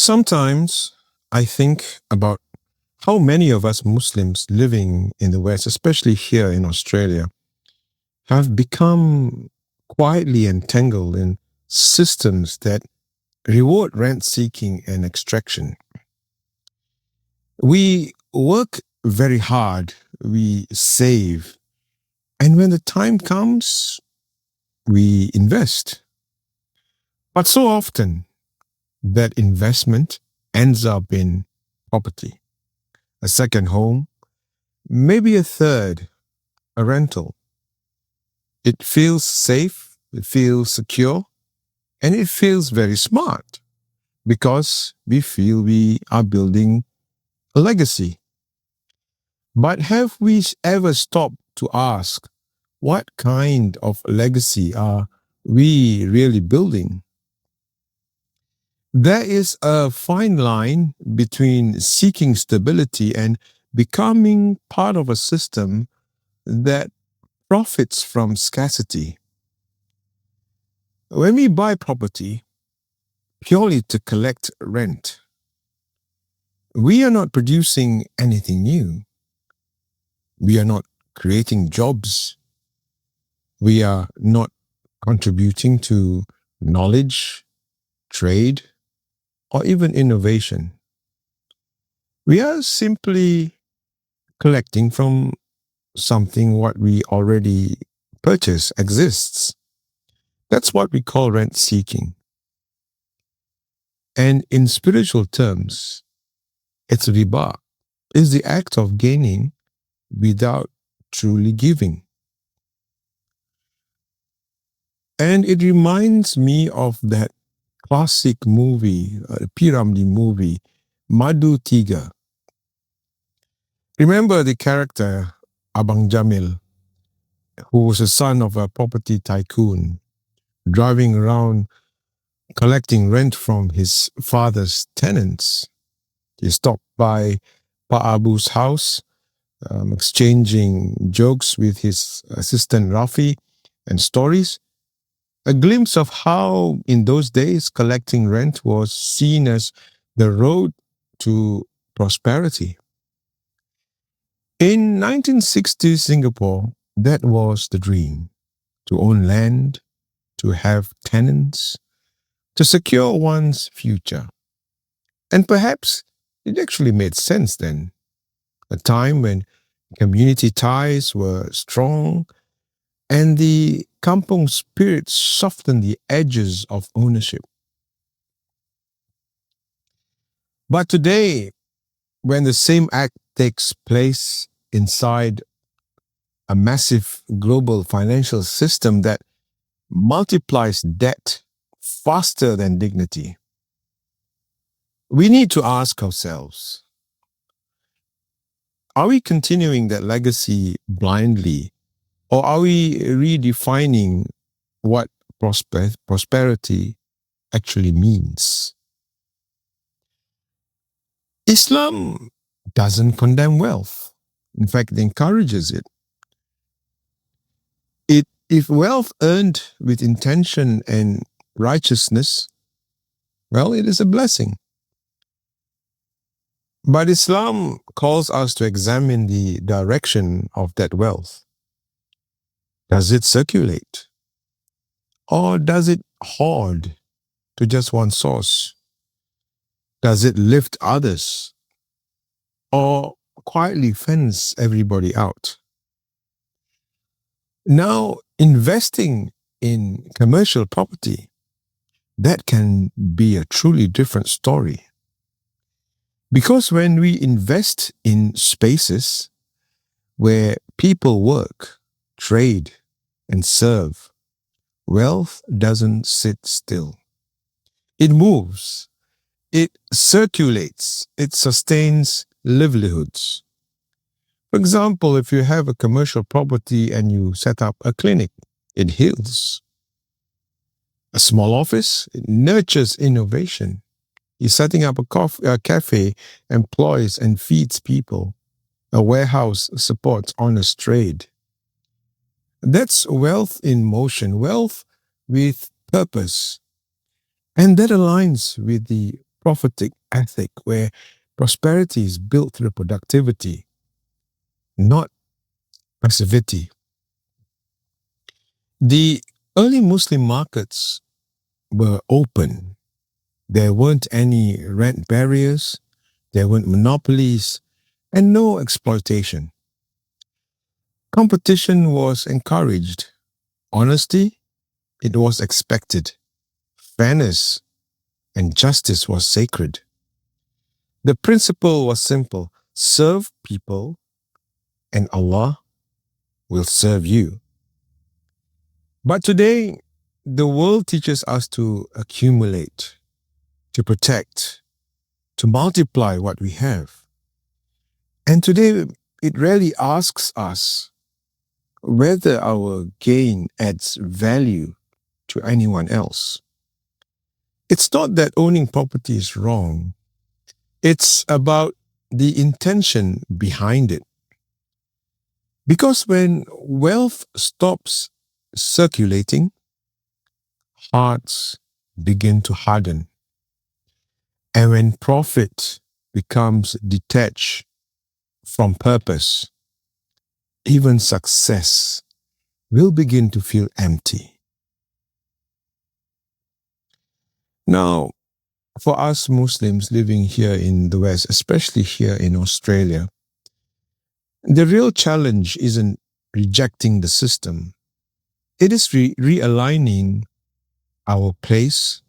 Sometimes I think about how many of us Muslims living in the West, especially here in Australia, have become quietly entangled in systems that reward rent seeking and extraction. We work very hard, we save, and when the time comes, we invest. But so often, that investment ends up in property, a second home, maybe a third, a rental. It feels safe, it feels secure, and it feels very smart because we feel we are building a legacy. But have we ever stopped to ask what kind of legacy are we really building? There is a fine line between seeking stability and becoming part of a system that profits from scarcity. When we buy property purely to collect rent, we are not producing anything new. We are not creating jobs. We are not contributing to knowledge, trade, or even innovation. We are simply collecting from something what we already purchase exists. That's what we call rent seeking. And in spiritual terms, it's riba. It's the act of gaining without truly giving. And it reminds me of that classic movie, Piramli movie, Madu Tiga. Remember the character Abang Jamil, who was the son of a property tycoon, driving around collecting rent from his father's tenants. He stopped by Pa Abu's house, exchanging jokes with his assistant Rafi and stories. A glimpse of how, in those days, collecting rent was seen as the road to prosperity. In 1960s Singapore, that was the dream: to own land, to have tenants, to secure one's future. And perhaps it actually made sense then, a time when community ties were strong and the kampong spirit softened the edges of ownership. But today, when the same act takes place inside a massive global financial system that multiplies debt faster than dignity, we need to ask ourselves, are we continuing that legacy blindly, or are we redefining what prosperity actually means? Islam doesn't condemn wealth. In fact, it encourages it. If wealth earned with intention and righteousness, well, it is a blessing. But Islam calls us to examine the direction of that wealth. Does it circulate? Or does it hoard to just one source? Does it lift others? Or quietly fence everybody out? Now, investing in commercial property, that can be a truly different story. Because when we invest in spaces where people work, trade, and serve, wealth doesn't sit still. It moves, it circulates, it sustains livelihoods. For example, if you have a commercial property and you set up a clinic, it heals. A small office, it nurtures innovation. You're setting up a cafe, employs and feeds people. A warehouse supports honest trade. That's wealth in motion, wealth with purpose. And that aligns with the prophetic ethic where prosperity is built through productivity, not passivity. The early Muslim markets were open. There weren't any rent barriers, there weren't monopolies, and no exploitation. Competition was encouraged. Honesty, it was expected. Fairness and justice was sacred. The principle was simple: serve people, and Allah will serve you. But today, the world teaches us to accumulate, to protect, to multiply what we have. And today, it rarely asks us whether our gain adds value to anyone else. It's not that owning property is wrong, it's about the intention behind it. Because when wealth stops circulating, hearts begin to harden. And when profit becomes detached from purpose, even success will begin to feel empty. Now, for us Muslims living here in the West, especially here in Australia, the real challenge isn't rejecting the system. It is realigning our place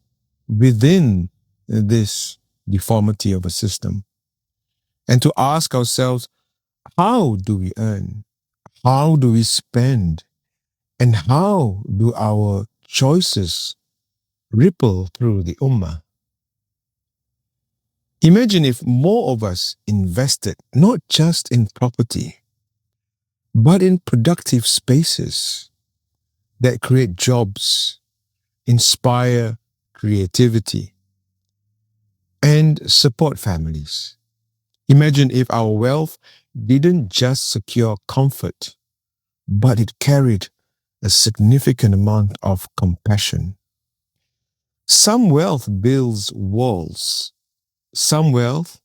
within this deformity of a system, and to ask ourselves, how do we earn? How do we spend? And how do our choices ripple through the ummah? Imagine if more of us invested not just in property, but in productive spaces that create jobs, inspire creativity, and support families. Imagine if our wealth didn't just secure comfort, but it carried a significant amount of compassion. Some wealth builds walls, some wealth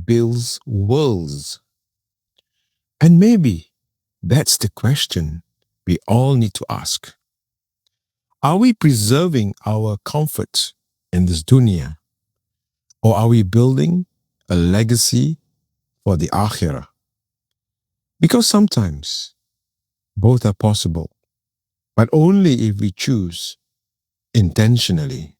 builds worlds. And maybe that's the question we all need to ask. Are we preserving our comfort in this dunya? Or are we building a legacy for the akhirah? Because sometimes both are possible, but only if we choose intentionally.